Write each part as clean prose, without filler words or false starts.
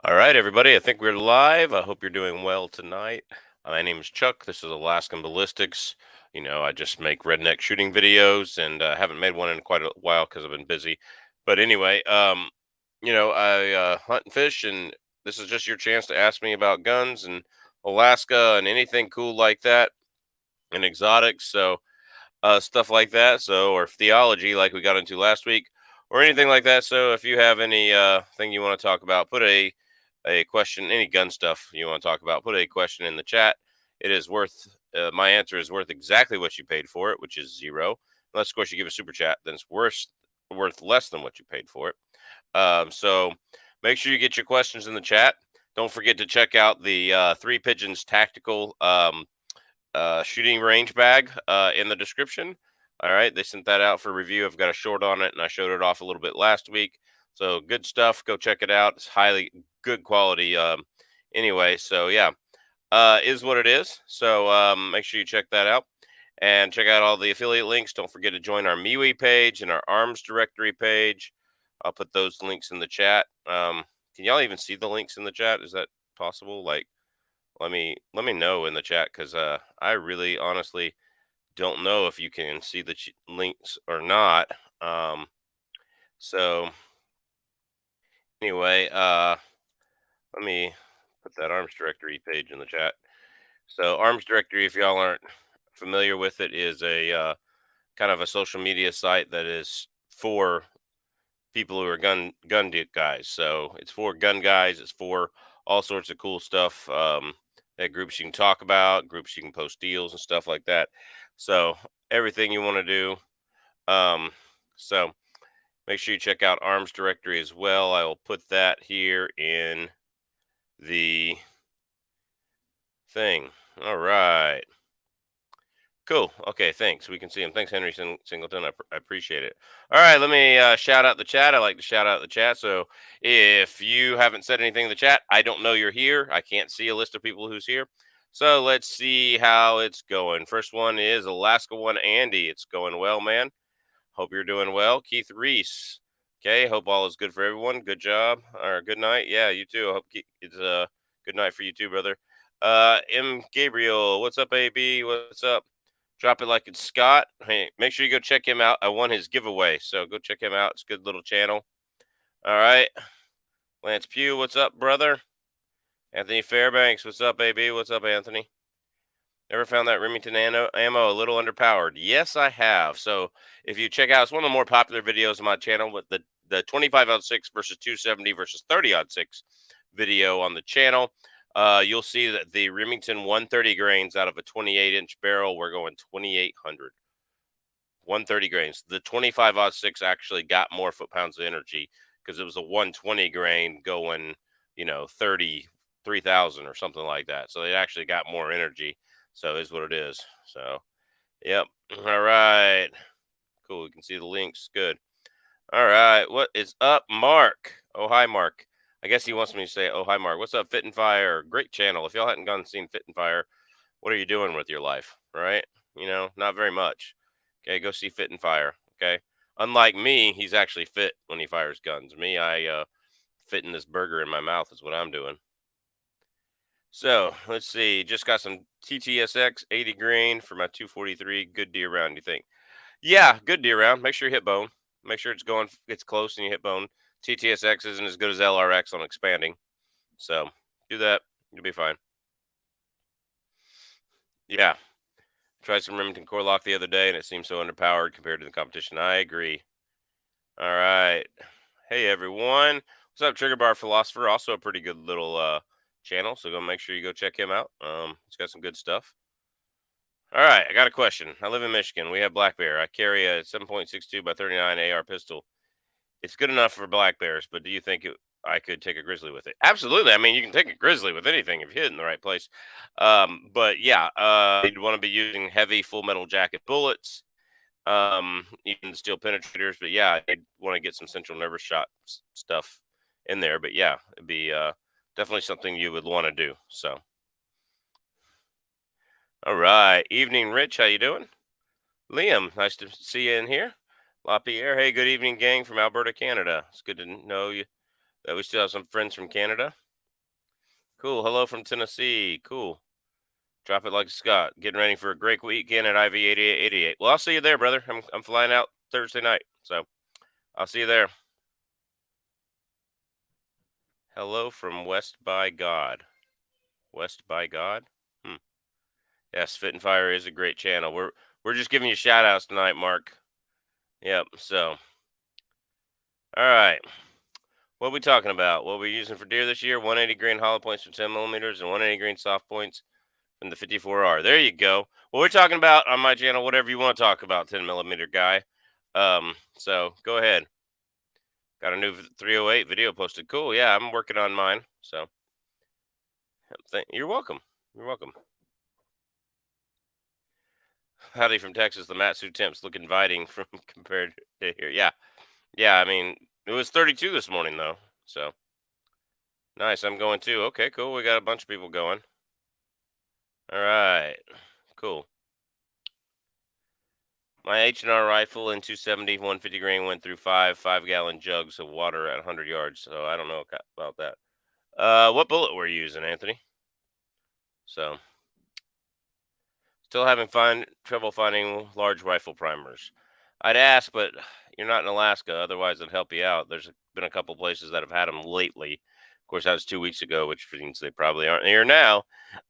All right, everybody. I think we're live. I hope you're doing well tonight. My name is Chuck. This is Alaskan Ballistics. I just make redneck shooting videos, and haven't made one in quite a while because I've been busy. But anyway, I hunt and fish, and this is just your chance to ask me about guns and Alaska and anything cool like that and exotics. So stuff like that. So, or theology, like we got into last week, or anything like that. So, if you have any thing you want to talk about, put a question, any gun stuff you want to talk about, put a question in the chat. It is worth my answer is worth exactly what you paid for it, which is zero. Unless, of course, you give a super chat, then it's worth less than what you paid for it. So, make sure you get your questions in the chat. Don't forget to check out the Three Pigeons Tactical shooting range bag in the description. All right, they sent that out for review. I've got a short on it, and I showed it off a little bit last week. So good stuff. Go check it out. It's highly good quality. Anyway, so yeah, is what it is. So make sure you check that out and check out all the affiliate links. Don't forget to join our MeWe page and our arms directory page. I'll put those links in the chat. Can y'all even see the links in the chat? Is that possible? Like, let me know in the chat because I really honestly don't know if you can see the links or not. So anyway, let me put that arms directory page in the chat. So arms directory, if y'all aren't familiar with it, is a kind of a social media site that is for people who are gun guys. So it's for gun guys. It's for all sorts of cool stuff. That groups you can talk about, groups you can post deals and stuff like that. So everything you want to do. So make sure you check out Arms Directory as well. I will put that here in the thing. All right. Cool. Okay, thanks. We can see him. Thanks, Henry Singleton. I appreciate it. All right, let me shout out the chat. I like to shout out the chat. So if you haven't said anything in the chat, I don't know you're here. I can't see a list of people who's here. So let's see how it's going. First one is Alaska One Andy. It's going well, man. Hope you're doing well. Keith Reese. Okay, hope all is good for everyone. Good job or good night. Yeah, you too. I hope it's a good night for you too, brother. M. Gabriel. What's up, AB? What's up? Drop it like it's Scott. Hey, make sure you go check him out. I won his giveaway, so go check him out. It's a good little channel. All right. Lance Pugh, what's up, brother? Anthony Fairbanks, what's up, AB? What's up, Anthony? Ever found that Remington ammo a little underpowered? Yes, I have. So if you check out, it's one of the more popular videos on my channel with the 25-06 versus 270 versus 30-06 video on the channel. You'll see that the Remington 130 grains out of a 28-inch barrel, we're going 2,800. 130 grains. The 25-06 actually got more foot-pounds of energy because it was a 120 grain going, 33,000 or something like that. So it actually got more energy. So it is what it is. So, yep. All right. Cool. You can see the links. Good. All right. What is up, Mark? Oh, hi, Mark. I guess he wants me to say, oh, hi, Mark. What's up, Fit and Fire? Great channel. If y'all hadn't gone and seen Fit and Fire, what are you doing with your life? Right? Not very much. Okay. Go see Fit and Fire. Okay. Unlike me, he's actually fit when he fires guns. Me, I fitting this burger in my mouth is what I'm doing. So let's see. Just got some TTSX 80 grain for my 243. Good deer round, you think? Yeah, good deer round. Make sure you hit bone. Make sure it's close and you hit bone. TTSX isn't as good as LRX on expanding. So do that. You'll be fine. Yeah. Tried some Remington core lock the other day and it seems so underpowered compared to the competition. I agree. All right. Hey everyone. What's up, Trigger Bar Philosopher? Also a pretty good little channel. So go make sure you go check him out. It's got some good stuff. All right, I got a question. I live in Michigan. We have black bear. I carry a 7.62 by 39 AR pistol. It's good enough for black bears, but do you think I could take a grizzly with it? Absolutely. I mean, you can take a grizzly with anything if you hit it in the right place. But yeah, you'd want to be using heavy full metal jacket bullets, even steel penetrators. But yeah, you'd want to get some central nervous shot stuff in there. But yeah, it'd be definitely something you would want to do. So. All right. Evening, Rich. How you doing? Liam, nice to see you in here. LaPierre, hey, good evening, gang from Alberta, Canada. It's good to know you that we still have some friends from Canada. Cool. Hello from Tennessee. Cool. Drop it like Scott. Getting ready for a great weekend at IV 8888. Well, I'll see you there, brother. I'm flying out Thursday night, so I'll see you there. Hello from West by God. West by God. Hmm. Yes, Fit and Fire is a great channel. We're just giving you shout outs tonight, Mark. Yep. So, all right. What are we talking about? What we're using for deer this year? 180 grain hollow points from 10 millimeters and 180 grain soft points from the 54R. There you go. Well, we're talking about on my channel whatever you want to talk about, 10 millimeter guy. So go ahead. Got a new 308 video posted. Cool. Yeah, I'm working on mine. So you're welcome. You're welcome. Howdy from Texas. The Matsu temps look inviting from compared to here. Yeah. Yeah. I mean, it was 32 this morning though. So nice. I'm going too. Okay, cool. We got a bunch of people going. All right. Cool. My H&R rifle in 270, 150 grain went through 5 5-gallon jugs of water at 100 yards. So I don't know about that. What bullet were you using, Anthony? So still having trouble finding large rifle primers. I'd ask, but you're not in Alaska. Otherwise, I'd help you out. There's been a couple places that have had them lately. Of course, that was 2 weeks ago, which means they probably aren't here now.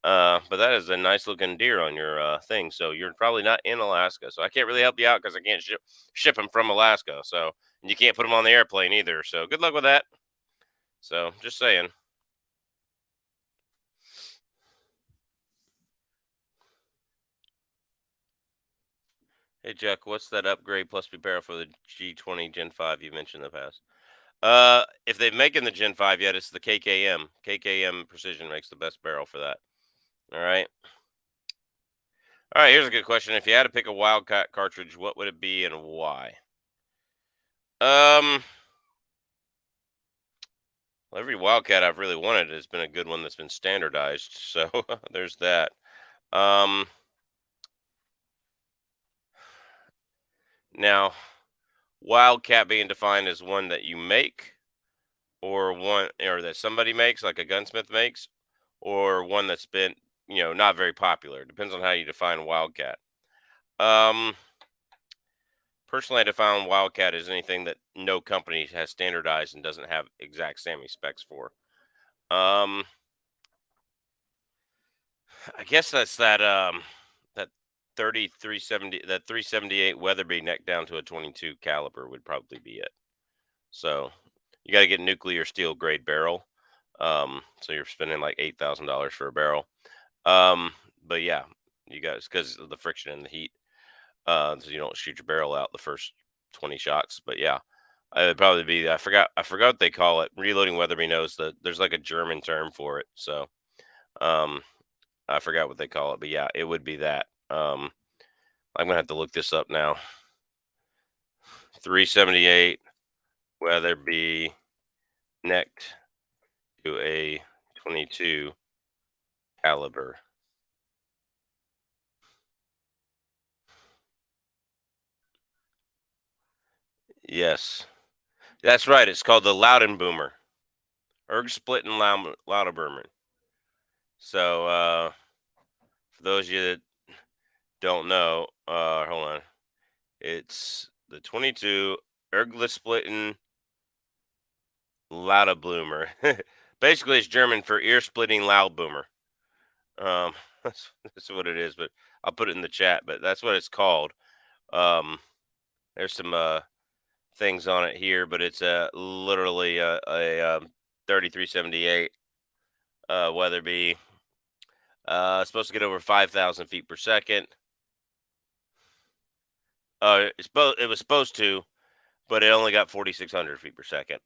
But that is a nice looking deer on your thing. So you're probably not in Alaska. So I can't really help you out because I can't ship them from Alaska. So and you can't put them on the airplane either. So good luck with that. So just saying. Hey Jack, what's that upgrade plus be barrel for the G20 Gen 5 you mentioned in the past? If they're making the Gen 5 yet, it's the KKM. KKM Precision makes the best barrel for that. All right. All right, here's a good question. If you had to pick a Wildcat cartridge, what would it be and why? Um, well, every Wildcat I've really wanted has been a good one that's been standardized. So there's that. Um, Now, Wildcat being defined as one that you make or one or that somebody makes, like a gunsmith makes, or one that's been, not very popular. Depends on how you define Wildcat. Um, Personally, I define Wildcat as anything that no company has standardized and doesn't have exact SAMI specs for. Um, I guess that's that 3370 that 378 Weatherby neck down to a 22 caliber would probably be it. So you got to get nuclear steel grade barrel. So you're spending like $8,000 for a barrel. But yeah, you guys because of the friction and the heat. So you don't shoot your barrel out the first 20 shots. But yeah, it would probably be. I forgot what they call it. Reloading Weatherby knows that there's like a German term for it. So um, I forgot what they call it. But yeah, it would be that. I'm gonna have to look this up now. 378 Weatherby necked to a 22 caliber. Yes, that's right. It's called the Loudenboomer. Erg split and Loudenboomer. So for those of you that don't know, hold on. It's the 22 Ergla splitting Loudenboomer. Basically, it's German for ear splitting loud boomer. Um, that's what it is. But I'll put it in the chat. But that's what it's called. Um, there's some things on it here, but it's literally a 3378 Weatherby. Supposed to get over 5,000 feet per second. It was supposed to, but it only got 4,600 feet per second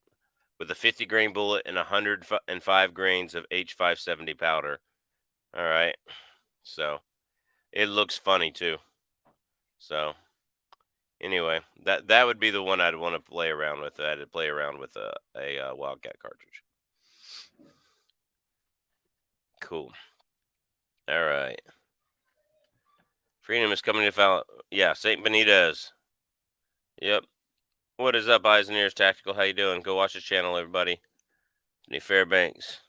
with a 50 grain bullet and 105 grains of H570 powder. All right, so it looks funny too. So anyway, that would be the one I'd want to play around with. I'd play around with a Wildcat cartridge. Cool. All right. Freedom is coming to Val. Yeah, St. Benitez. Yep. What is up, Eyes and Ears Tactical? How you doing? Go watch his channel, everybody. Anthony Fairbanks.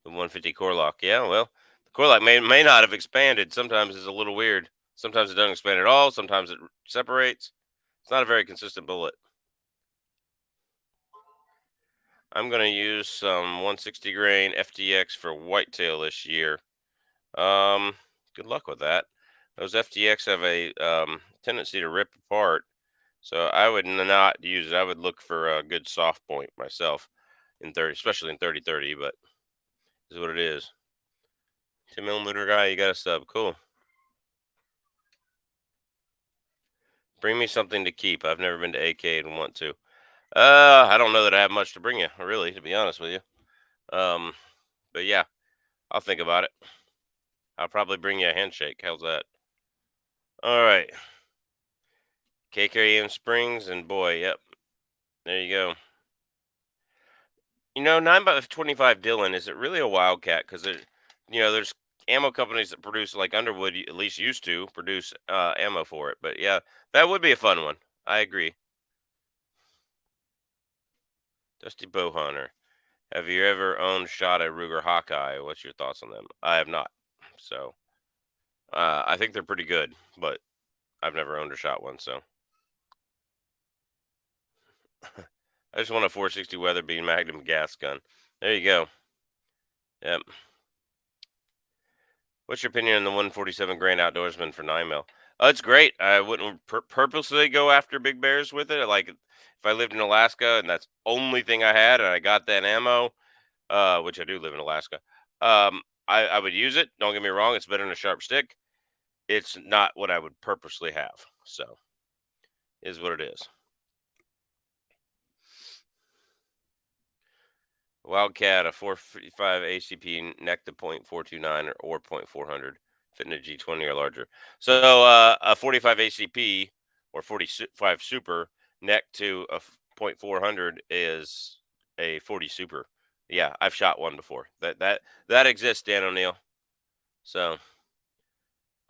The 150 core lock. Yeah, well, the core lock may not have expanded. Sometimes it's a little weird. Sometimes it doesn't expand at all. Sometimes it separates. It's not a very consistent bullet. I'm going to use some 160 grain FTX for whitetail this year. Um, Good luck with that. Those FTX have a tendency to rip apart, so I would not use it. I would look for a good soft point myself in 30, especially in 30-30. But this is what it is. 10 millimeter guy, you got a sub. Cool. Bring me something to keep. I've never been to AK and want to. I don't know that I have much to bring you, really, to be honest with you. But yeah, I'll think about it. I'll probably bring you a handshake. How's that? All right. KKM Springs, and boy, yep, there you go. 9x25 Dylan, is it really a Wildcat? Because there's ammo companies that produce, like Underwood, at least used to produce ammo for it. But yeah, that would be a fun one. I agree. Dusty Bowhunter. Have you ever owned, shot a Ruger Hawkeye? What's your thoughts on them? I have not. So I think they're pretty good, but I've never owned or shot one. So I just want a 460 Weatherby Magnum gas gun. There you go. Yep. What's your opinion on the 147 grain outdoorsman for 9 mil? It's great. I wouldn't purposely go after big bears with it. Like if I lived in Alaska and that's the only thing I had, and I got that ammo, which I do live in Alaska. I would use it. Don't get me wrong; it's better than a sharp stick. It's not what I would purposely have. So, is what it is. Wildcat, a 455 ACP, neck to .429 or .400, fitting a G20 or larger. So a 45 ACP or 45 Super neck to a .400 is a 40 Super. Yeah, I've shot one before. That exists, Dan O'Neill. So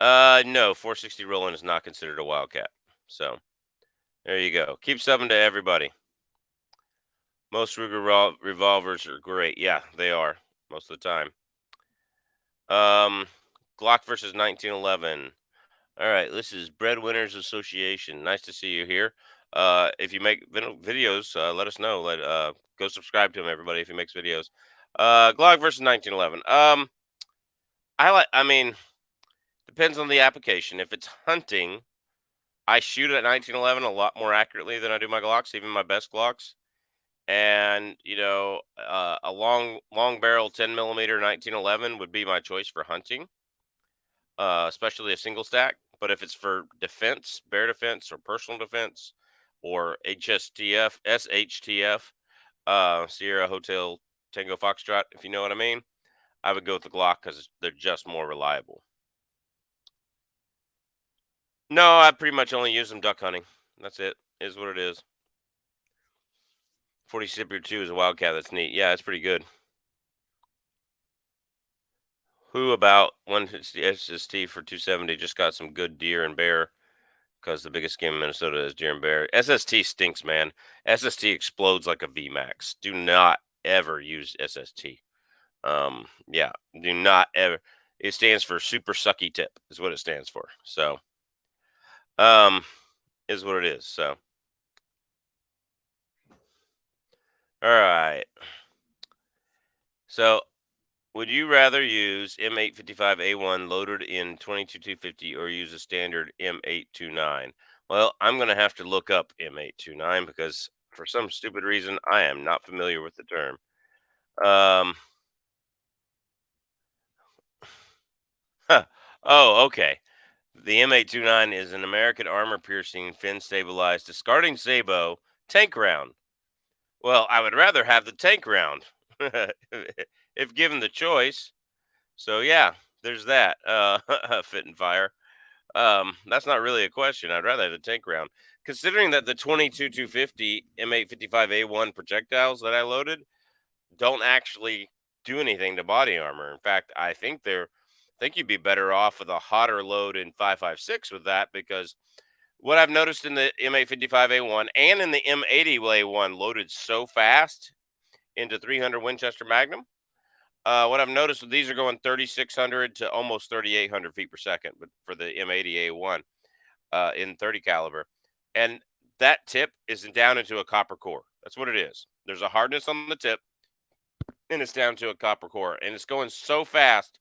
no, 460 Roland is not considered a Wildcat. So there you go. Keep subbing to everybody. Most Ruger revolvers are great. Yeah, they are most of the time. Glock versus 1911. All right, this is Breadwinners Association. Nice to see you here. If you make videos, let us know. Go subscribe to him, everybody, if he makes videos. Glock versus 1911. I mean, depends on the application. If it's hunting, I shoot at 1911 a lot more accurately than I do my Glocks, even my best Glocks. And a long barrel 10 millimeter 1911 would be my choice for hunting, especially a single stack. But if it's for defense, bear defense, or personal defense, or SHTF, Sierra Hotel Tango Foxtrot, if you know what I mean, I would go with the Glock because they're just more reliable. No, I pretty much only use them duck hunting. That's it. Is what it is. 40 Super 2 is a Wildcat. That's neat. Yeah, it's pretty good. Who about 150 SST for 270 just got some good deer and bear because the biggest game in Minnesota is deer and bear. SST stinks, man. SST explodes like a VMAX. Do not ever use SST. Yeah, do not ever. It stands for super sucky tip, is what it stands for. So, is what it is. So, all right. So, would you rather use M855A1 loaded in 22-250 or use a standard M829? Well, I'm going to have to look up M829 because for some stupid reason I am not familiar with the term. Huh. Oh, okay. The M829 is an American armor piercing, fin stabilized, discarding sabot tank round. Well, I would rather have the tank round if given the choice. So yeah, there's that. Fit and fire. That's not really a question. I'd rather have the tank round, considering that the 22-250 M855A1 projectiles that I loaded don't actually do anything to body armor. In fact, I think you'd be better off with a hotter load in 5.56 with that, because what I've noticed in the M855A1 and in the M80A1 loaded so fast into 300 Winchester Magnum, What I've noticed, these are going 3,600 to almost 3,800 feet per second, but for the M80A1 in 30 caliber, and that tip is down into a copper core. That's what it is. There's a hardness on the tip, and it's down to a copper core, and it's going so fast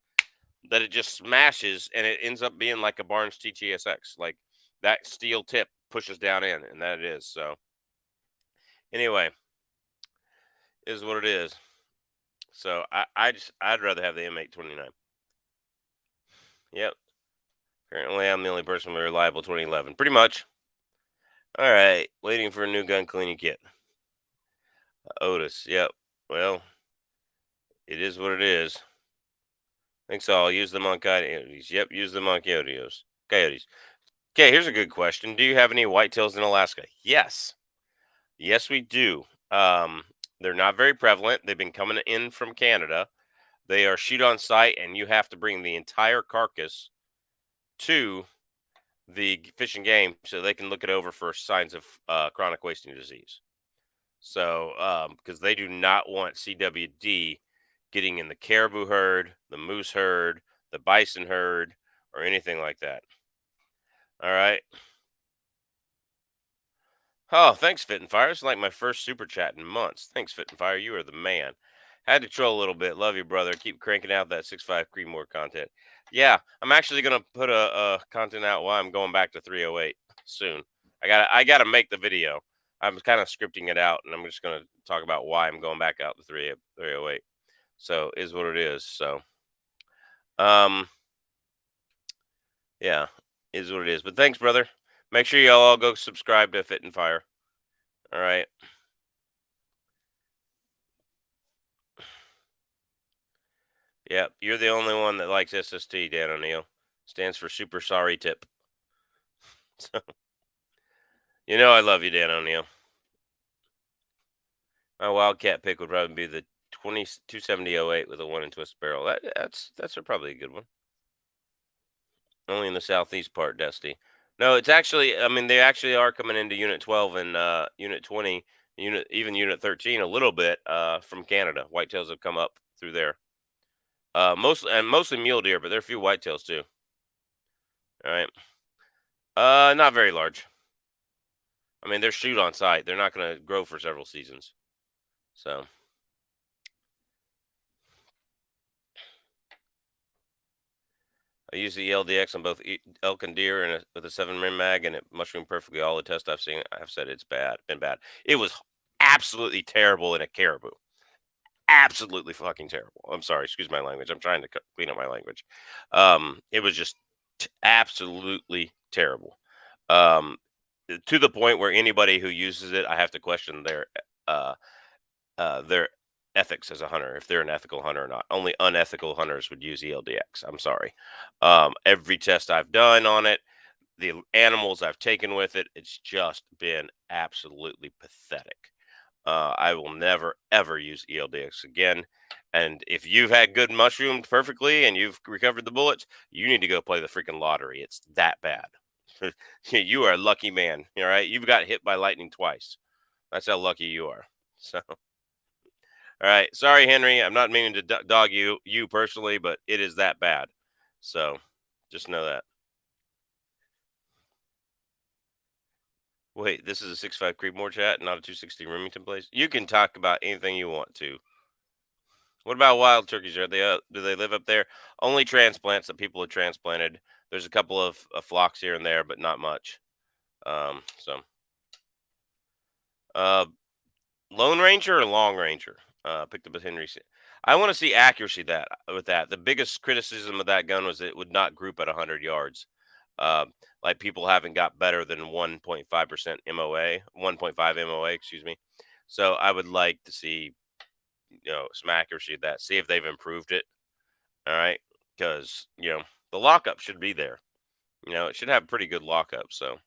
that it just smashes, and it ends up being like a Barnes TTSX. Like that steel tip pushes down in, and that it is. So anyway, is what it is. So I'd rather have the M829. Yep. Apparently, I'm the only person with a reliable 2011. Pretty much. All right. Waiting for a new gun cleaning kit. Otis. Yep. Well, it is what it is. Thanks all. Use them on coyotes. Yep. Use them on coyotes. Coyotes. Okay. Here's a good question. Do you have any whitetails in Alaska? Yes. Yes, we do. They're not very prevalent. They've been coming in from Canada. They are shoot on site, and you have to bring the entire carcass to the Fish and Game so they can look it over for signs of chronic wasting disease. So, because they do not want CWD getting in the caribou herd, the moose herd, the bison herd, or anything like that. All right. Oh, thanks, Fit and Fire. It's like my first super chat in months. Thanks, Fit and Fire. You are the man. Had to troll a little bit. Love you, brother. Keep cranking out that 6.5 Creedmoor content. Yeah, I'm actually gonna put a content out while I'm going back to 308 soon. I gotta make the video. I'm kind of scripting it out, and I'm just gonna talk about why I'm going back out to 308. So is what it is. So um yeah, is what it is. But thanks, brother. Make sure y'all all go subscribe to Fit and Fire. All right. Yep, you're the only one that likes SST, Dan O'Neill. Stands for super sorry tip. So, you know I love you, Dan O'Neill. My Wildcat pick would probably be the 27008 with a one and twist barrel. That's probably a good one. Only in the southeast part, Dusty. No, it's actually. I mean, they actually are coming into Unit 12 and Unit 20, even Unit 13 a little bit from Canada. Whitetails have come up through there. Mostly mule deer, but there are a few whitetails too. All right. Not very large. I mean, they're shoot on site. They're not going to grow for several seasons. So, I use the LDX on both elk and deer and with a 7 mag, and it mushroomed perfectly. All the tests I've seen, I've said it's been bad. It was absolutely terrible in a caribou. Absolutely fucking terrible. I'm sorry. Excuse my language. I'm trying to clean up my language. It was just absolutely terrible. Um, to the point where anybody who uses it, I have to question uh, their ethics as a hunter, if they're an ethical hunter or not. Only unethical hunters would use ELDX. I'm sorry. Every test I've done on it, the animals I've taken with it, it's just been absolutely pathetic. I will never ever use ELDX again. And if you've had good mushroomed perfectly and you've recovered the bullets, you need to go play the freaking lottery. It's that bad. You are a lucky man. All right. You've got hit by lightning twice. That's how lucky you are. So, all right. Sorry, Henry. I'm not meaning to dog you personally, but it is that bad. So just know that. Wait, this is a 6.5 Creedmoor chat, not a 260 Remington place. You can talk about anything you want to. What about wild turkeys? Are they do they live up there? Only transplants that people have transplanted. There's a couple of flocks here and there, but not much. So uh, Lone Ranger or Long Ranger? Picked up with Henry. I want to see accuracy with that. The biggest criticism of that gun was it would not group at 100 yards. Like people haven't got better than 1.5% MOA, 1.5 MOA, excuse me. So I would like to see, some accuracy of that. See if they've improved it. All right, because the lockup should be there. It should have pretty good lockup. So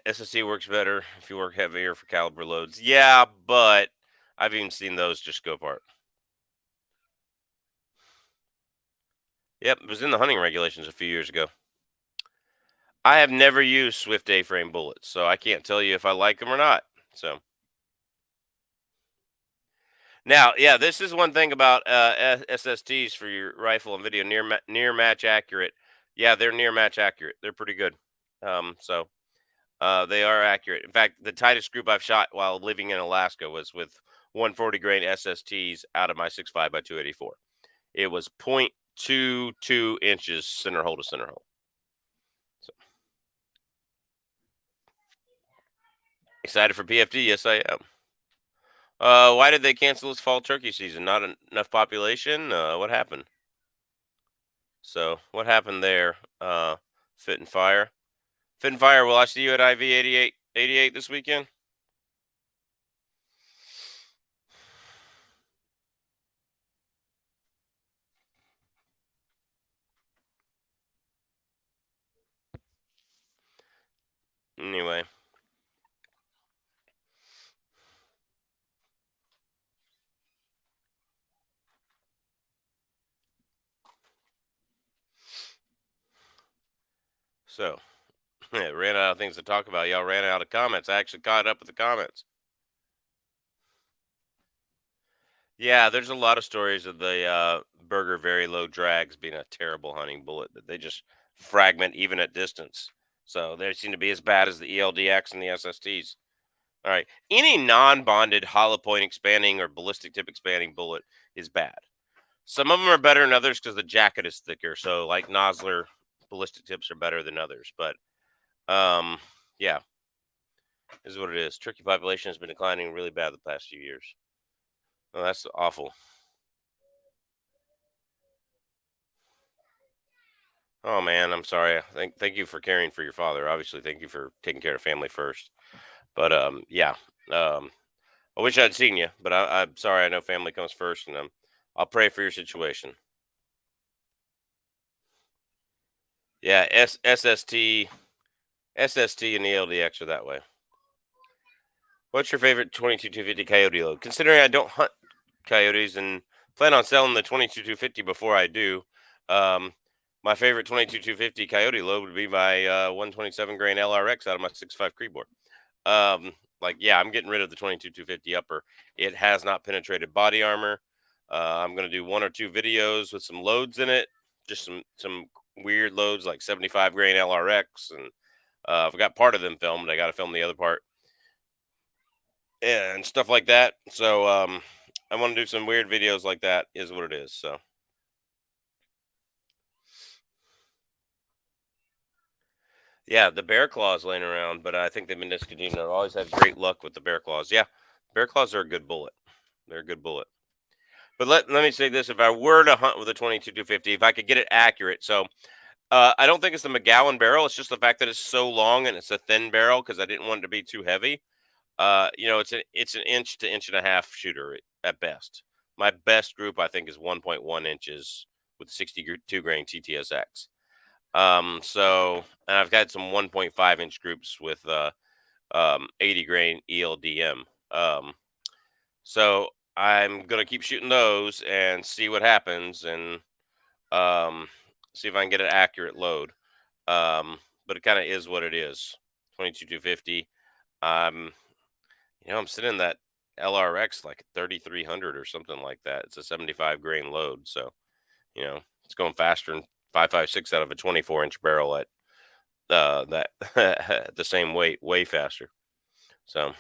SSC works better if you work heavier for caliber loads. Yeah, but I've even seen those just go apart. Yep, it was in the hunting regulations a few years ago. I have never used Swift A-frame bullets, so I can't tell you if I like them or not. So Now, yeah, this is one thing about SSTs for your rifle and video near match accurate. Yeah, they're near match accurate. They're pretty good. So they are accurate. In fact, the tightest group I've shot while living in Alaska was with 140 grain SSTs out of my 6.5 by 284. It was 0.22 inches center hole to center hole. So excited for PFD? Yes, I am. Why did they cancel this fall turkey season? Not enough population? What happened? So what happened there? Fit and Fire. Fit and Fire, will I see you at IV 88 this weekend? Anyway, so yeah, ran out of things to talk about. Y'all ran out of comments. I actually caught up with the comments. Yeah, there's a lot of stories of the Burger very low drags being a terrible hunting bullet that they just fragment even at distance. So they seem to be as bad as the ELDX and the SSTs. All right. Any non-bonded hollow point expanding or ballistic tip expanding bullet is bad. Some of them are better than others because the jacket is thicker. So like Nosler ballistic tips are better than others. But um, yeah, this is what it is. Turkey population has been declining really bad the past few years. Oh, that's awful. Oh man, I'm sorry. Thank you for caring for your father. Obviously, thank you for taking care of family first. But yeah. Um, I wish I'd seen you, but I'm sorry. I know family comes first, and I'll pray for your situation. Yeah, SST, and ELDX are that way. What's your favorite 22-250 Coyote load? Considering I don't hunt coyotes and plan on selling the 22-250 before I do, um, my favorite 22-250 Coyote load would be my 127 grain LRX out of my 6.5 Creedmoor. Like, yeah, I'm getting rid of the 22-250 upper. It has not penetrated body armor. I'm gonna do one or two videos with some loads in it, just some weird loads like 75 grain LRX, and I've got part of them filmed. I got to film the other part and stuff like that. So I want to do some weird videos like that. Is what it is. So yeah, the bear claws laying around, but I think they've been discontinued. I've always had great luck with the bear claws. Yeah, bear claws are a good bullet. They're a good bullet. But let me say this: if I were to hunt with a 22-250, if I could get it accurate, so I don't think it's the McGowan barrel. It's just the fact that it's so long and it's a thin barrel because I didn't want it to be too heavy. It's an inch to inch and a half shooter at best. My best group I think is 1.1 inches with 62 grain TTSX. So and I've got some 1.5 inch groups with 80 grain ELDM. So I'm gonna keep shooting those and see what happens and um, see if I can get an accurate load. But it kind of is what it is. 22-250. Um, I'm sitting in that LRX like 3300 or something like that. It's a 75 grain load, so it's going faster than 5.56 out of a 24-inch barrel at that the same weight, way faster. So,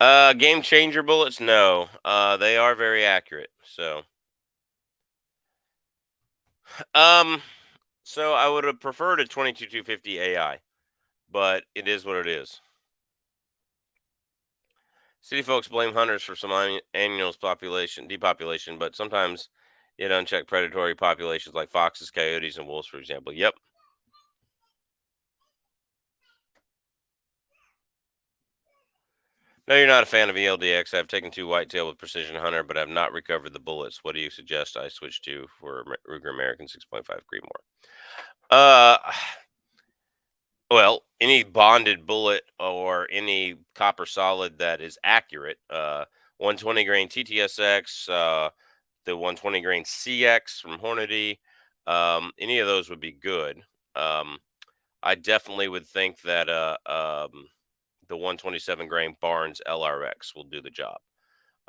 game changer bullets, no, they are very accurate. So, um, so I would have preferred a 22-250 AI, but it is what it is. City folks blame hunters for some annuals population depopulation, but sometimes yet unchecked predatory populations like foxes, coyotes, and wolves, for example. Yep. No, you're not a fan of ELDX. I've taken two whitetail with Precision Hunter, but I've not recovered the bullets. What do you suggest I switch to for Ruger American 6.5 Creedmoor? Uh, well, any bonded bullet or any copper solid that is accurate, 120 grain TTSX, the 120 grain CX from Hornady, any of those would be good. Um, I definitely would think that the 127 grain Barnes LRX will do the job.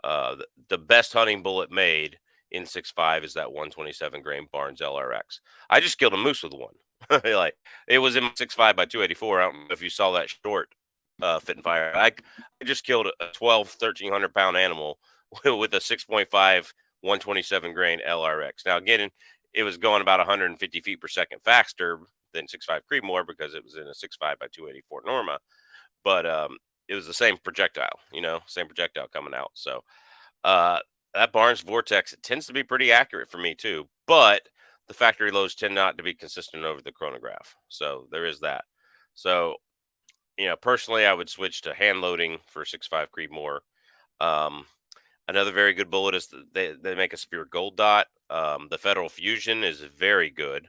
The best hunting bullet made in 6.5 is that 127 grain Barnes LRX. I just killed a moose with one. Like it was in 6.5 by 284. I don't know if you saw that short fit and fire. I just killed a 12, 1,300 pound animal with a 6.5 127 grain LRX. Now again, it was going about 150 feet per second faster than 6.5 Creedmoor because it was in a 6.5 by 284 Norma, but it was the same projectile, same projectile coming out. So uh, that Barnes Vortex, it tends to be pretty accurate for me too, but the factory lows tend not to be consistent over the chronograph. So there is that. So, personally, I would switch to hand loading for 6.5 Creedmoor. Um, Another very good bullet is they make a Spear Gold Dot. The Federal Fusion is very good.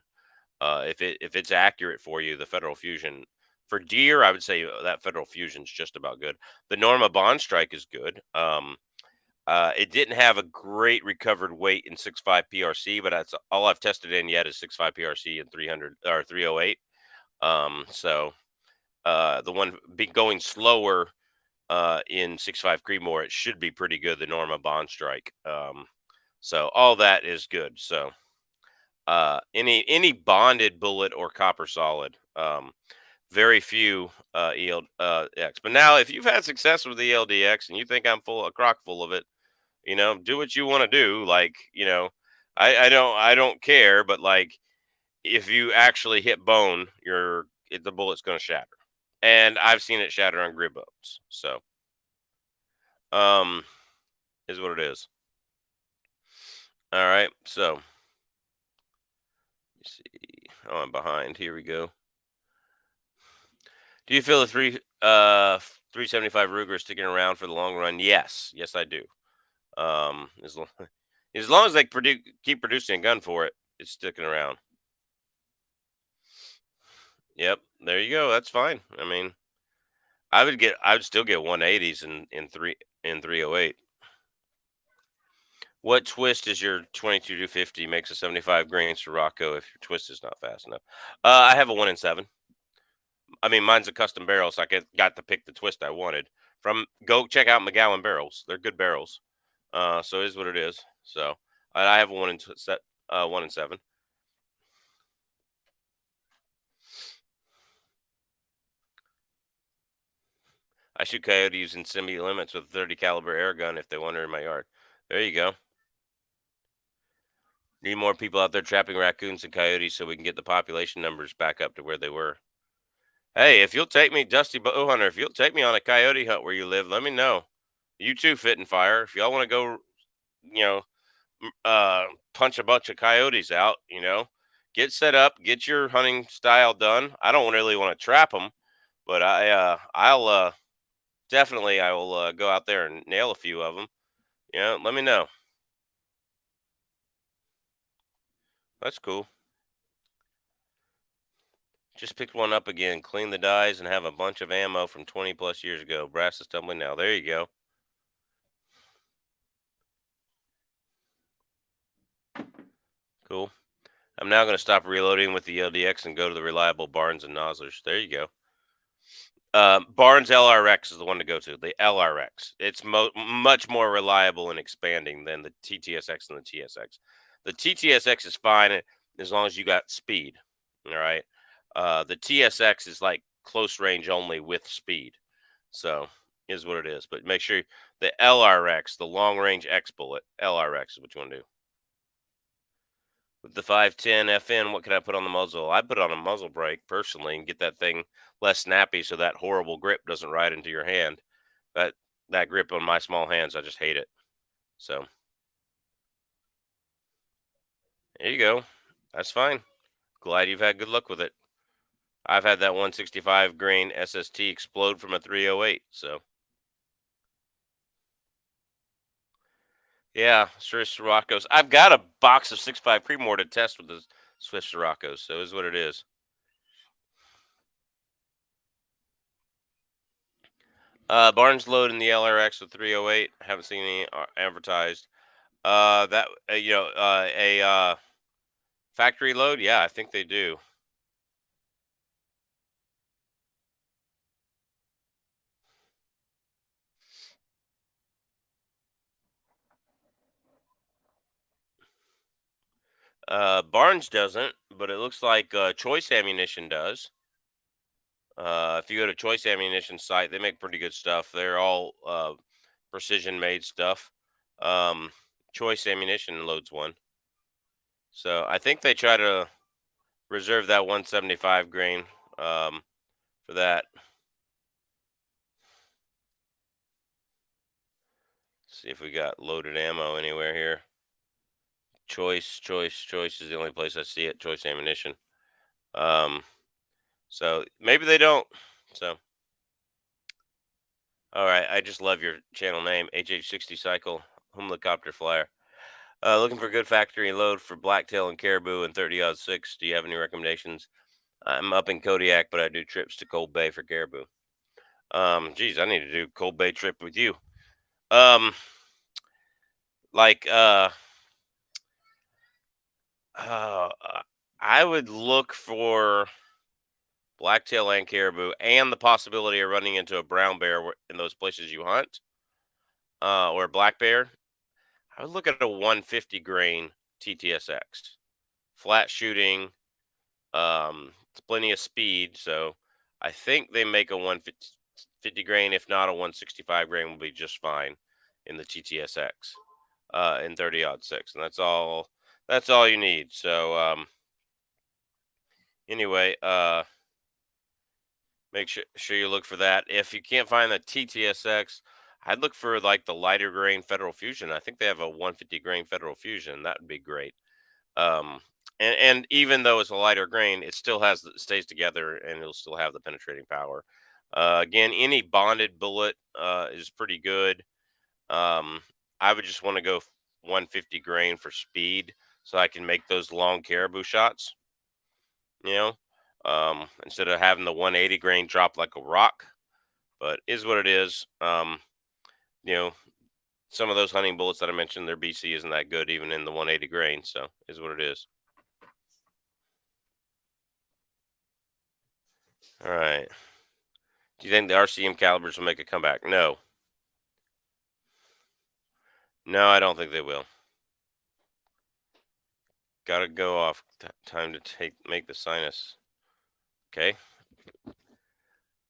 If it's accurate for you, the Federal Fusion for deer, I would say that Federal Fusion is just about good. The Norma Bond Strike is good. It didn't have a great recovered weight in 6.5 PRC, but that's all I've tested in yet is 6.5 PRC and 300 or 308. The one be going slower in 6.5 Creedmoor, it should be pretty good. The Norma Bond Strike. So all that is good. So any bonded bullet or copper solid. Very few ELX. But now, if you've had success with the LDX and you think I'm full a crock full of it, do what you want to do. Like, I don't care. But like, if you actually hit bone, the bullet's going to shatter. And I've seen it shatter on grid bones. So, um, is what it is. All right. So, let's see. Oh, I'm behind. Here we go. Do you feel the 375 Ruger is sticking around for the long run? Yes, I do. As long as, long as they keep producing a gun for it, it's sticking around. Yep, there you go. That's fine. I mean, I would still get 180s in 308. What twist is your 22 to 50 makes a 75 grain Sirocco if your twist is not fast enough? I have a 1 in 7. I mean, mine's a custom barrel, so got to pick the twist I wanted. Go check out McGowan barrels. They're good barrels. So it is what it is. So I have a 1 in 7. I shoot coyote using semi limits with 30 caliber air gun if they wander in my yard. There you go. Need more people out there trapping raccoons and coyotes so we can get the population numbers back up to where they were. Hey, if you'll take me, Dusty Bowhunter, if you'll take me on a coyote hunt where you live, let me know. You too, Fit and Fire. If y'all want to go, you know, punch a bunch of coyotes out, get set up, get your hunting style done. I don't really want to trap them, but I'll definitely I will go out there and nail a few of them. Let me know. That's cool. Just picked one up again, clean the dies, and have a bunch of ammo from 20 plus years ago. Brass is tumbling now. There you go. Cool. I'm now going to stop reloading with the LDX and go to the reliable Barnes and Nozzlers. There you go. Barnes LRX is the one to go to. The LRX. It's much more reliable and expanding than the TTSX and the TSX. The TTSX is fine as long as you got speed. All right. The TSX is like close range only with speed. So is what it is. But make sure the LRX, the long range X bullet, LRX is what you want to do. With the 510 FN, what can I put on the muzzle? I put on a muzzle brake personally and get that thing less snappy so that horrible grip doesn't ride into your hand. That grip on my small hands, I just hate it. So there you go. That's fine. Glad you've had good luck with it. I've had that 165 grain SST explode from a 308. So yeah, Swiss Siroccos. I've got a box of 6.5 Creedmoor to test with the Swiss Siroccos. So is what it is. Barnes load in the LRX with 308. Haven't seen any advertised. That a factory load. Yeah, I think they do. Barnes doesn't, but it looks like Choice Ammunition does. If you go to Choice Ammunition site, they make pretty good stuff. They're all precision made stuff. Um, Choice Ammunition loads one, so I think they try to reserve that 175 grain for that. See if we got loaded ammo anywhere here. Choice is the only place I see it. Choice Ammunition. Um, so maybe they don't. So, all right. I just love your channel name, HH60 Cycle Helicopter Flyer. Looking for a good factory load for blacktail and caribou and 30-06. Do you have any recommendations? I'm up in Kodiak, but I do trips to Cold Bay for caribou. Geez, I need to do Cold Bay trip with you. Um, like, uh, I would look for blacktail and caribou, and the possibility of running into a brown bear in those places you hunt, or a black bear. I would look at a 150 grain TTSX, flat shooting, plenty of speed. So I think they make a 150 grain, if not a 165 grain, will be just fine in the TTSX, in 30-06, and that's all. That's all you need. So anyway, make sure you look for that. If you can't find the TTSX, I'd look for like the lighter grain Federal Fusion. I think they have a 150 grain Federal Fusion. That would be great. Um, and even though it's a lighter grain, it still stays together, and it'll still have the penetrating power. Again, any bonded bullet is pretty good. Um, I would just want to go 150 grain for speed, so I can make those long caribou shots. You know, instead of having the 180 grain drop like a rock. But is what it is. You know, some of those hunting bullets that I mentioned, their BC isn't that good, even in the 180 grain. So is what it is. All right. Do you think the RCM calibers will make a comeback? No. No, I don't think they will. Gotta go off. Time to make the sinus. Okay.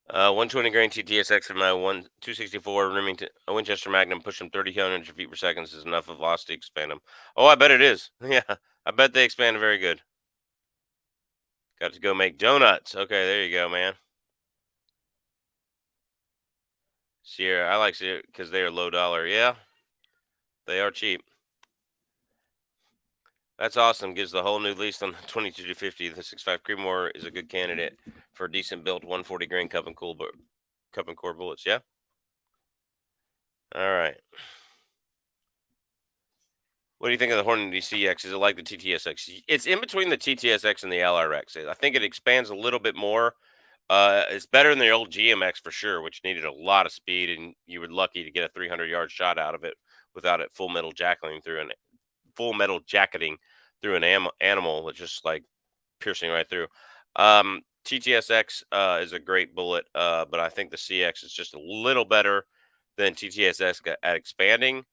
120 grain TTSX for my 264 Remington a Winchester Magnum, push them 3,000 feet per second is enough velocity to expand them. Oh, I bet it is. Yeah, I bet they expand very good. Got to go make donuts. Okay, there you go, man. Sierra, I like Sierra because they are low dollar. Yeah, they are cheap. That's awesome. Gives the whole new lease on the 22 to 50. The 6.5 Creedmoor is a good candidate for a decent built 140 grain cup and core bullets. Yeah. All right. What do you think of the Hornady CX? Is it like the TTSX? It's in between the TTSX and the LRX. I think it expands a little bit more. It's better than the old GMX for sure, which needed a lot of speed, and you were lucky to get a 300-yard shot out of it without it full metal jacketing through an animal, that's just like piercing right through. TTSX is a great bullet, but I think the CX is just a little better than TTSX at expanding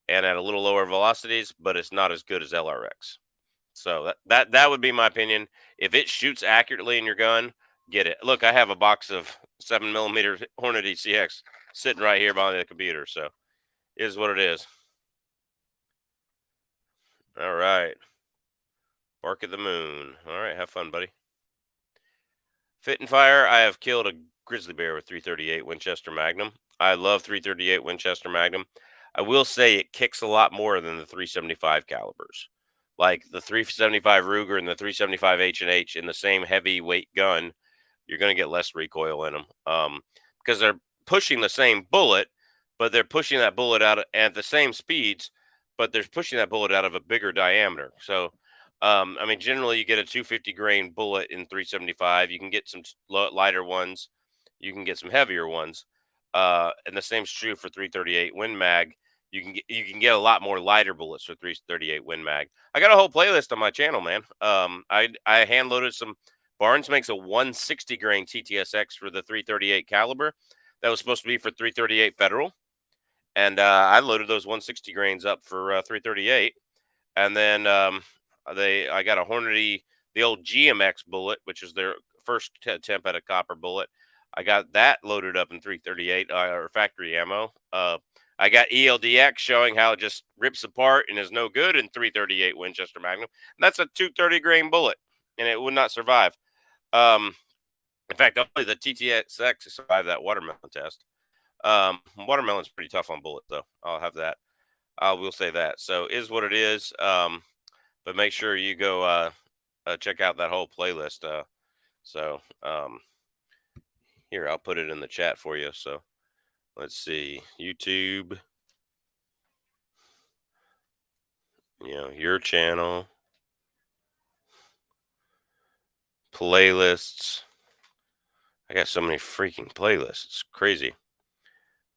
and at a little lower velocities, but it's not as good as LRX. So that would be my opinion. If it shoots accurately in your gun, get it. Look, I have a box of 7mm Hornady CX sitting right here behind the computer. So it is what it is. All right. Bark at the moon. All right, have fun, buddy. Fit and fire. I have killed a grizzly bear with 338 Winchester Magnum. I love 338 Winchester Magnum. I will say it kicks a lot more than the 375 calibers. Like the 375 Ruger and the 375 H&H in the same heavyweight gun, you're going to get less recoil in them, because they're pushing the same bullet, but they're pushing that bullet out at the same speeds, but they're pushing that bullet out of a bigger diameter. So I mean, generally, you get a 250 grain bullet in 375. You can get some lighter ones. You can get some heavier ones. And the same's true for 338 Win Mag. You can get a lot more lighter bullets for 338 Win Mag. I got a whole playlist on my channel, man. I hand loaded some. Barnes makes a 160 grain TTSX for the 338 caliber. That was supposed to be for 338 Federal, and I loaded those 160 grains up for 338, and then I got a Hornady, the old GMX bullet, which is their first attempt at a copper bullet. I got that loaded up in 338 or factory ammo. I got ELDX showing how it just rips apart and is no good in 338 Winchester Magnum. That's a 230 grain bullet, and it would not survive. Um, in fact, only the TTXX survived that watermelon test. Watermelon's pretty tough on bullets, though. I'll have that. I will say that. So is what it is. But make sure you go check out that whole playlist. So here, I'll put it in the chat for you. So let's see, YouTube, your channel, playlists. I got so many freaking playlists. It's crazy.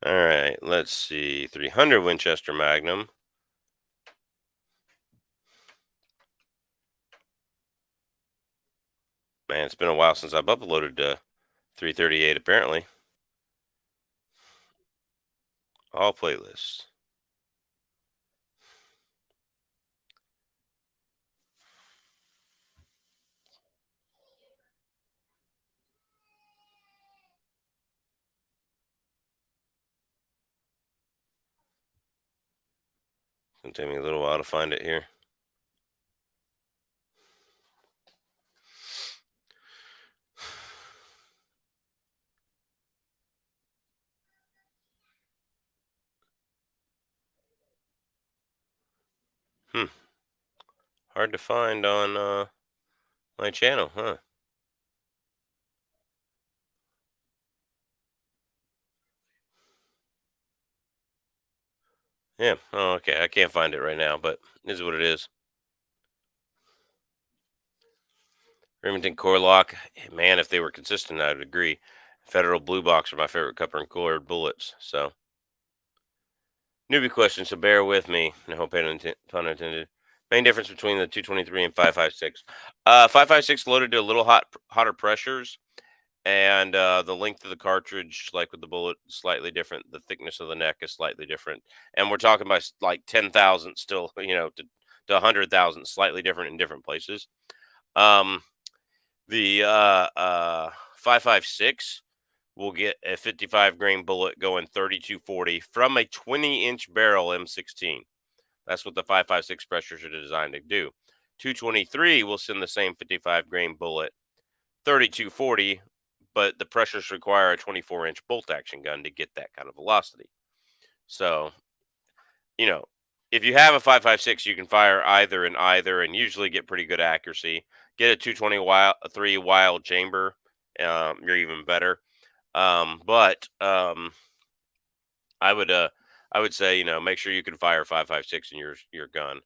All right, let's see. 300 Winchester Magnum. Man, it's been a while since I've uploaded 338 apparently. All playlists. It's gonna take me a little while to find it here. Hard to find on my channel, huh? Yeah. Oh, okay. I can't find it right now, but it is what it is. Remington core lock. Man, if they were consistent, I'd agree. Federal blue box are my favorite copper and core bullets. So newbie question, so bear with me. No pun intended. Main difference between the 223 and 556. 556 loaded to a little hotter pressures, and the length of the cartridge, like with the bullet, is slightly different. The thickness of the neck is slightly different, and we're talking about like 10,000 still, to 100,000, slightly different in different places. The 556 will get a 55 grain bullet going 3240 from a 20-inch barrel M16. That's what the 556 pressures are designed to do. 223 will send the same 55 grain bullet 3240, but the pressures require a 24-inch bolt action gun to get that kind of velocity. So, you know, if you have a 556, you can fire either and usually get pretty good accuracy. Get a 223 wild chamber, you're even better. But I would say, make sure you can fire 556 in your gun.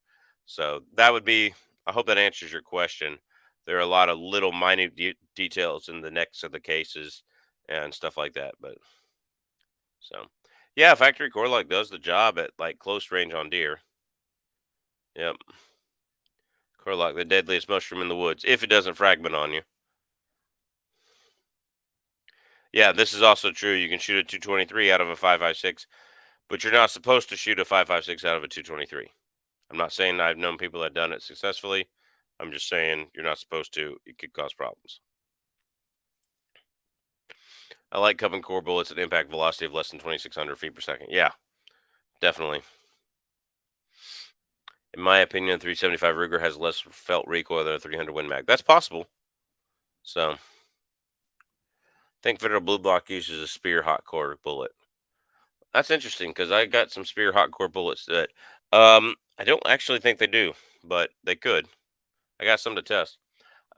So that would be. I hope that answers your question. There are a lot of little minute details in the necks of the cases and stuff like that. But so, yeah, factory core lock does the job at like close range on deer. Yep, core lock, the deadliest mushroom in the woods, if it doesn't fragment on you. Yeah, this is also true. You can shoot a 223 out of a 556, but you're not supposed to shoot a 556 out of a 223. I'm not saying I've known people that done it successfully. I'm just saying you're not supposed to. It could cause problems. I like cup and core bullets at impact velocity of less than 2,600 feet per second. Yeah, definitely. In my opinion, 375 Ruger has less felt recoil than a 300 Win Mag. That's possible. So, I think Federal Blue Block uses a Spear hot core bullet. That's interesting because I got some Spear hot core bullets that I don't actually think they do, but they could. I got some to test.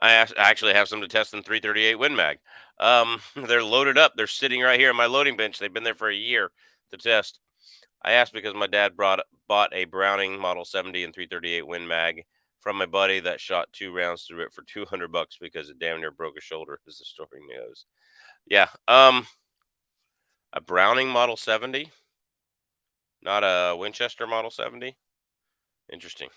I actually have some to test in 338 Win Mag. They're loaded up. They're sitting right here on my loading bench. They've been there for a year to test. I asked because my dad bought a Browning Model 70 and 338 Win Mag from my buddy that shot 2 rounds through it for $200 because it damn near broke his shoulder, as the story goes. Yeah. A Browning Model 70, not a Winchester Model 70. Interesting.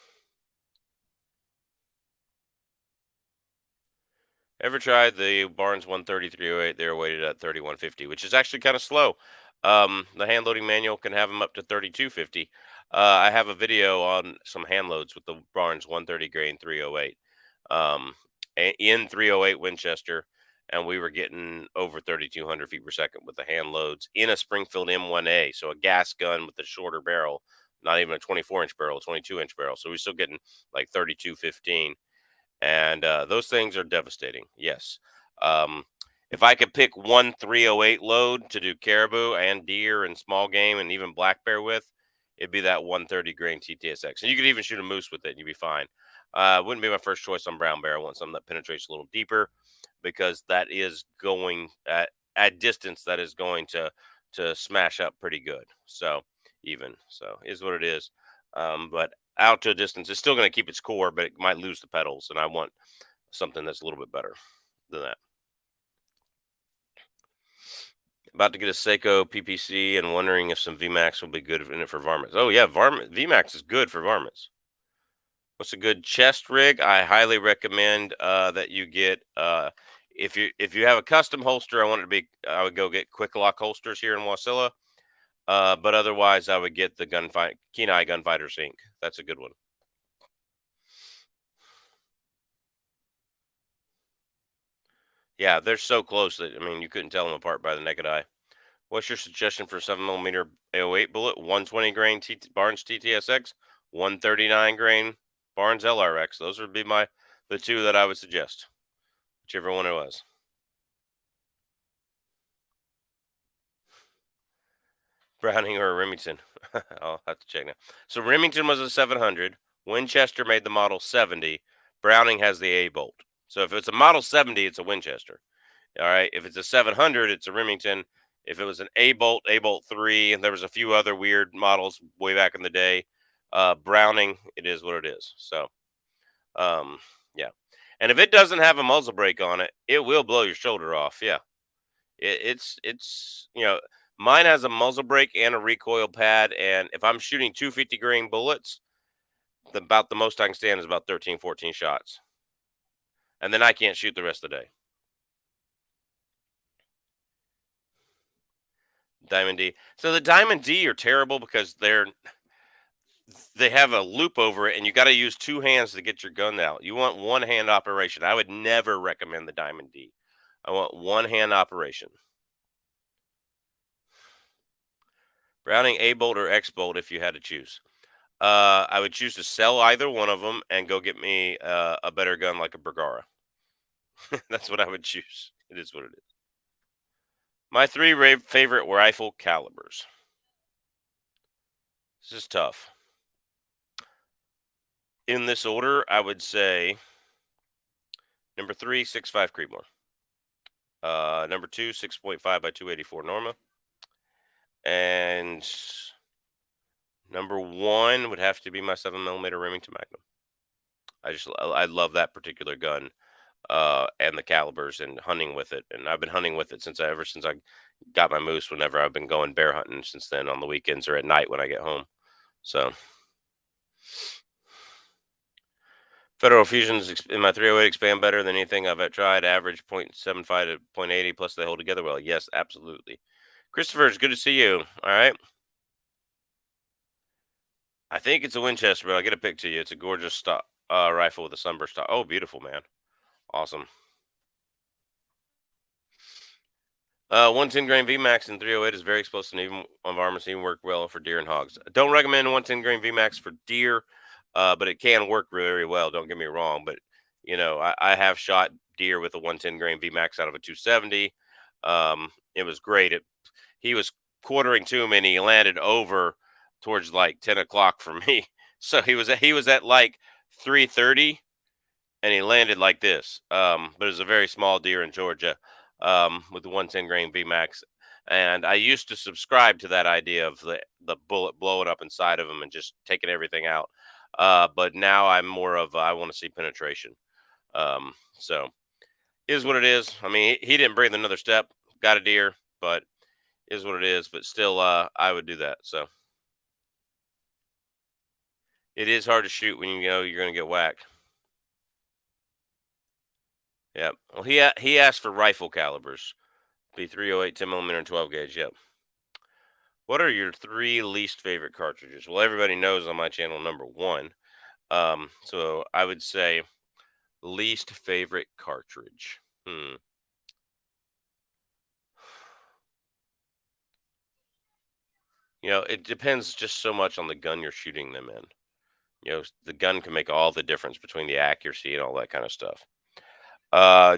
Ever tried the Barnes 13308? They're weighted at 3150, which is actually kind of slow. The hand loading manual can have them up to 3250. I have a video on some hand loads with the Barnes 130 grain 308, um, in 308 Winchester, and we were getting over 3,200 feet per second with the hand loads in a Springfield M1A, so a gas gun with a shorter barrel, not even a 24-inch barrel, 22-inch barrel. So we're still getting like 3215, and those things are devastating. Yes. Um, if I could pick one 308 load to do caribou and deer and small game and even black bear with, it'd be that 130 grain TTSX. And you could even shoot a moose with it and you'd be fine. Wouldn't be my first choice on brown bear. I want something that penetrates a little deeper, because that is going at distance, that is going to smash up pretty good. So even so is what it is. But out to a distance, it's still going to keep its core, but it might lose the pedals, and I want something that's a little bit better than that. About to get a Seiko PPC and wondering if some VMAX will be good in it for varmints. Oh yeah, VMAX is good for varmints. What's a good chest rig? I highly recommend that you get, if you have a custom holster. I would go get Quick Lock holsters here in Wasilla. But otherwise, I would get the Kenai Gunfighters Inc. That's a good one. Yeah, they're so close that, I mean, you couldn't tell them apart by the naked eye. What's your suggestion for 7mm AO8 bullet? 120 grain Barnes TTSX, 139 grain Barnes LRX. Those would be the two that I would suggest, whichever one it was. Browning or Remington? I'll have to check now. So Remington was a 700. Winchester made the model 70. Browning has the A bolt. So if it's a model 70, it's a Winchester. All right. If it's a 700, it's a Remington. If it was an A bolt 3, and there was a few other weird models way back in the day, Browning, it is what it is. So, yeah. And if it doesn't have a muzzle brake on it, it will blow your shoulder off. Yeah. It's mine has a muzzle brake and a recoil pad, and if I'm shooting 250 grain bullets, about the most I can stand is about 13, 14 shots, and then I can't shoot the rest of the day. Diamond D. So the Diamond D are terrible because they have a loop over it, and you got to use two hands to get your gun out. You want one hand operation. I would never recommend the Diamond D. I want one hand operation. Browning A bolt or X bolt if you had to choose. I would choose to sell either one of them and go get me a better gun like a Bergara. That's what I would choose. It is what it is. My three favorite rifle calibers. This is tough. In this order, I would say number 3, 6.5 Creedmoor. Number 2, 6.5 by 284 Norma. And number 1 would have to be my 7mm Remington Magnum. I love that particular gun, and the calibers and hunting with it. And I've been hunting with it ever since I got my moose. Whenever I've been going bear hunting since then, on the weekends or at night when I get home. So Federal Fusions in my 308 expand better than anything I've tried. Average 0.75 to 0.80, plus they hold together well. Yes, absolutely. Christopher, it's good to see you. All right. I think it's a Winchester, but I'll get a pic to you. It's a gorgeous rifle with a sunburst stock. Oh, beautiful, man. Awesome. 110 grain VMAX in 308 is very explosive, and even on varmints, even work well for deer and hogs. Don't recommend 110 grain VMAX for deer, but it can work very well. Don't get me wrong, but I have shot deer with a 110 grain VMAX out of a 270. It was great. He was quartering to me, and he landed over towards like 10 o'clock for me. So he was at like 3:30, and he landed like this. But it was a very small deer in Georgia, with the 110 grain VMAX. And I used to subscribe to that idea of the bullet blowing up inside of him and just taking everything out. But now I'm more of I want to see penetration. So is what it is. I mean, he didn't bring another step, got a deer, but is what it is. But still, I would do that. So it is hard to shoot when you know you're going to get whacked. Yeah. Well, he asked for rifle calibers. Be 308, 10mm, and 12 gauge. Yep. What are your 3 least favorite cartridges? Well, everybody knows on my channel number 1. So I would say least favorite cartridge. Hmm. It depends just so much on the gun you're shooting them in. The gun can make all the difference between the accuracy and all that kind of stuff.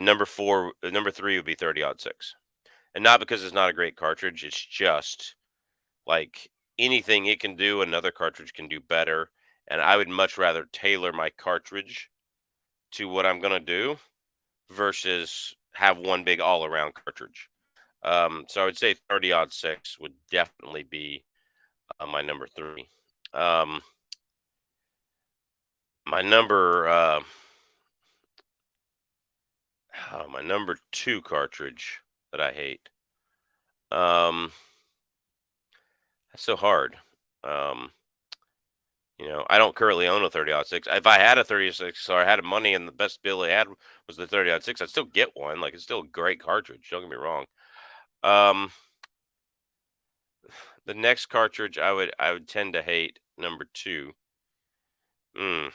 Number 3 would be 30-06. And not because it's not a great cartridge, it's just like anything it can do, another cartridge can do better. And I would much rather tailor my cartridge to what I'm going to do versus have one big all around cartridge. So I would say 30-06 would definitely be my number 3. Um, my number, my number 2 cartridge that I hate. Um, that's so hard. Um, I don't currently own a 30-06. If I had a 36 or I had money and the best bill I had was the 30-06, I'd still get one. Like, it's still a great cartridge. Don't get me wrong. Um, the next cartridge I would tend to hate, number 2. Mm,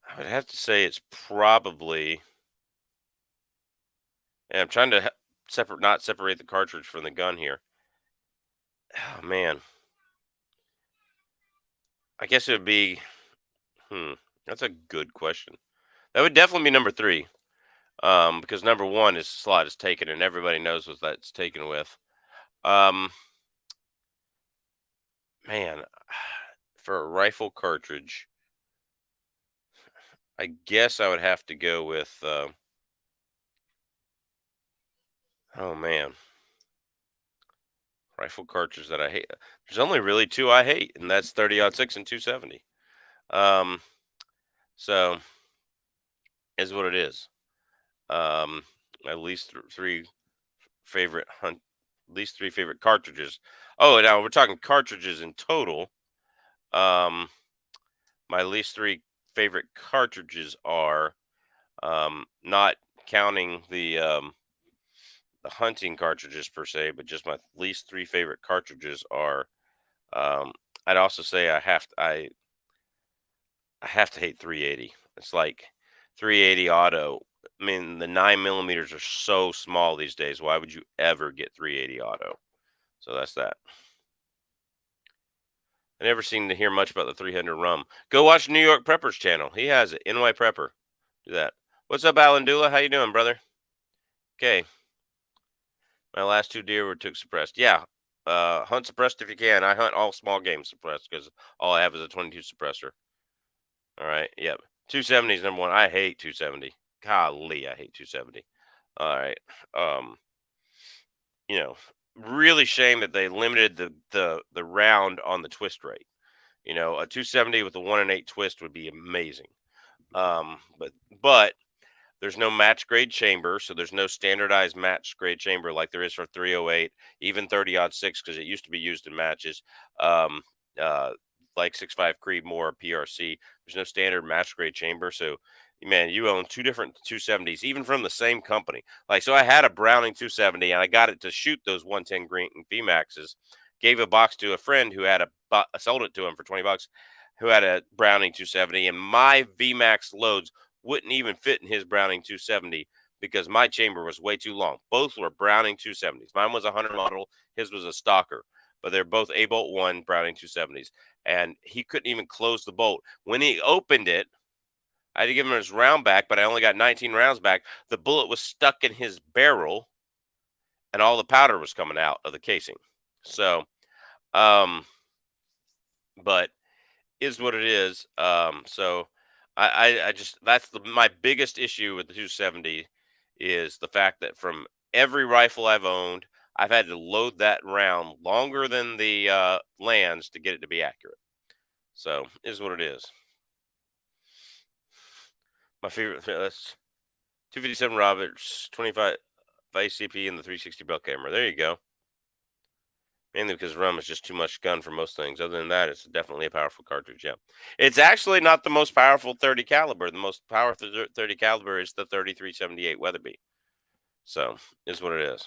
I would have to say it's probably. And I'm trying to not separate the cartridge from the gun here. Oh man, I guess it would be. Hmm, that's a good question. That would definitely be number 3. Because number 1 is slot is taken, and everybody knows what that's taken with. Um, man, for a rifle cartridge, I guess I would have to go with. Oh man, rifle cartridge that I hate. There's only really 2 I hate, and that's 30-06 and 270. Um, so is what it is. Um, my least 3 favorite least 3 favorite cartridges. Oh, now we're talking cartridges in total. Um, my least 3 favorite cartridges are, not counting the hunting cartridges per se, but just my least 3 favorite cartridges are. Um, I'd also say I have to hate 380. It's like 380 auto. I mean, the 9 millimeters are so small these days. Why would you ever get 380 auto? So that's that. I never seem to hear much about the 300 rum. Go watch New York Prepper's channel. He has it. NY Prepper. Do that. What's up, Alan Dula? How you doing, brother? Okay. My last 2 deer were took suppressed. Yeah. Hunt suppressed if you can. I hunt all small game suppressed because all I have is a 22 suppressor. All right. Yep. 270 is number 1. I hate 270. Golly, I hate 270. All right. Um, you know, really shame that they limited the round on the twist rate. A 270 with a 1 and 8 twist would be amazing. But there's no match grade chamber, so there's no standardized match grade chamber like there is for 308, even 30-06, because it used to be used in matches. Um, uh, like 6.5 Creedmoor PRC, there's no standard match grade chamber. So, man, you own 2 different 270s, even from the same company. Like, so I had a Browning 270, and I got it to shoot those 110 green VMAXs. Gave a box to a friend who had sold it to him for $20, who had a Browning 270, and my VMAX loads wouldn't even fit in his Browning 270 because my chamber was way too long. Both were Browning 270s. Mine was a 100 model, his was a stalker, but they're both A bolt 1 Browning 270s. And he couldn't even close the bolt. When he opened it, I had to give him his round back, but I only got 19 rounds back. The bullet was stuck in his barrel, and all the powder was coming out of the casing. So, um, but is what it is. So I just that's my biggest issue with the 270 is the fact that from every rifle I've owned, I've had to load that round longer than the lands to get it to be accurate. So is what it is. My favorite that's 257 Roberts, 25 ACP, and the 360 bell camera. There you go. Mainly because rum is just too much gun for most things. Other than that, it's definitely a powerful cartridge. Yeah, it's actually not the most powerful 30 caliber. The most powerful 30 caliber is the 3378 Weatherby. So is what it is.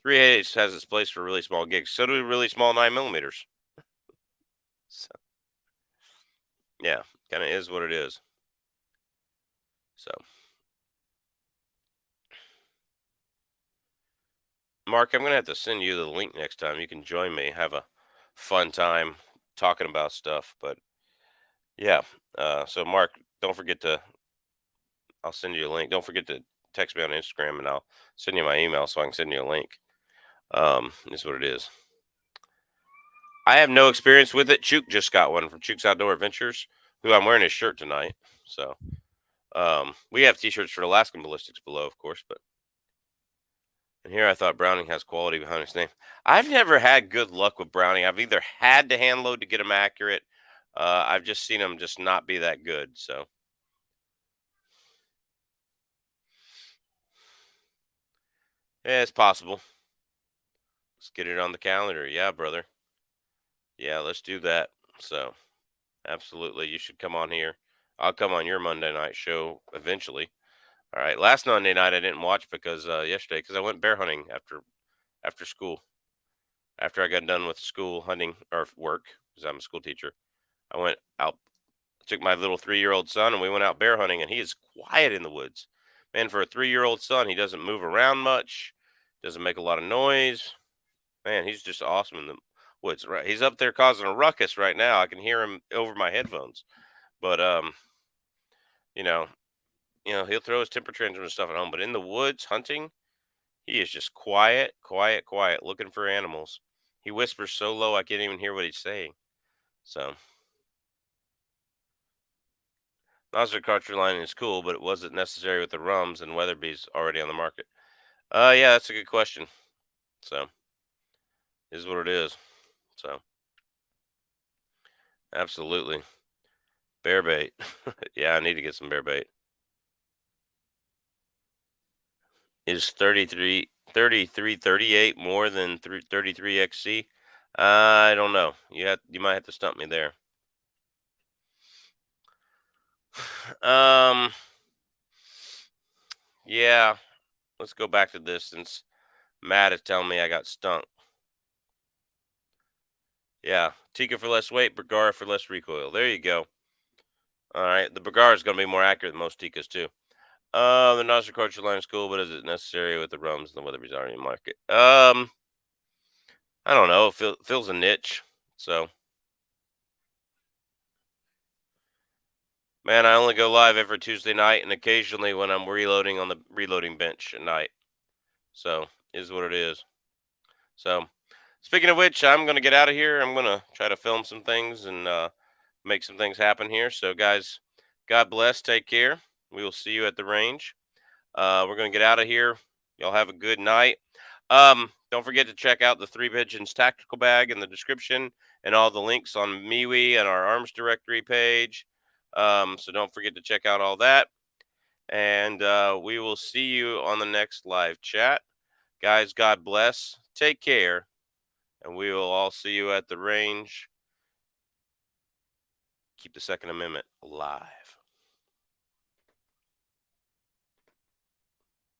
.308 has its place for really small gigs. So do really small 9 millimeters. So, yeah, kind of is what it is. So, Mark, I'm gonna have to send you the link next time. You can join me, have a fun time talking about stuff. But yeah, so Mark, don't forget to. I'll send you a link. Don't forget to text me on Instagram, and I'll send you my email so I can send you a link. Is what it is. I have no experience with it. Chook just got one from Chook's Outdoor Adventures, who I'm wearing his shirt tonight. So, we have T-shirts for Alaskan Ballistics below, of course, but and here I thought Browning has quality behind his name. I've never had good luck with Browning. I've either had to hand load to get them accurate. I've just seen them just not be that good. So, yeah, it's possible. Let's get it on the calendar. Yeah, brother. Yeah, let's do that. So, absolutely, you should come on here. I'll come on your Monday night show eventually. All right. Last Monday night I didn't watch because yesterday because I went bear hunting after school. After I got done with school hunting or work because I'm a school teacher, I went out, took my little 3-year-old son, and we went out bear hunting. And he is quiet in the woods, man. For a 3-year-old son, he doesn't move around much, doesn't make a lot of noise. Man, he's just awesome in the woods. Right, he's up there causing a ruckus right now. I can hear him over my headphones. But you know, he'll throw his temper tantrum and stuff at home. But in the woods hunting, he is just quiet, quiet, quiet, looking for animals. He whispers so low I can't even hear what he's saying. So, nostril cartridge lining is cool, but it wasn't necessary with the rums and Weatherby's already on the market. Yeah, that's a good question. So, is what it is. So, absolutely. Bear bait. Yeah, I need to get some bear bait. Is 38 more than 33 XC? I don't know. You might have to stump me there. Um, yeah, let's go back to this since Matt is telling me I got stunk. Yeah, Tika for less weight, Bergara for less recoil. There you go. All right, the Bergara is going to be more accurate than most Tikas too. The nostril cartridge line is cool, but is it necessary with the rums and the Weatherby's already in market? I don't know. It fills a niche. So, man, I only go live every Tuesday night and occasionally when I'm reloading on the reloading bench at night. So, is what it is. So, speaking of which, I'm going to get out of here. I'm going to try to film some things and make some things happen here. So, guys, God bless. Take care. We will see you at the range. We're going to get out of here. Y'all have a good night. Don't forget to check out the Three Pigeons tactical bag in the description and all the links on MeWe and our arms directory page. So don't forget to check out all that. And we will see you on the next live chat. Guys, God bless. Take care. And we will all see you at the range. Keep the Second Amendment alive.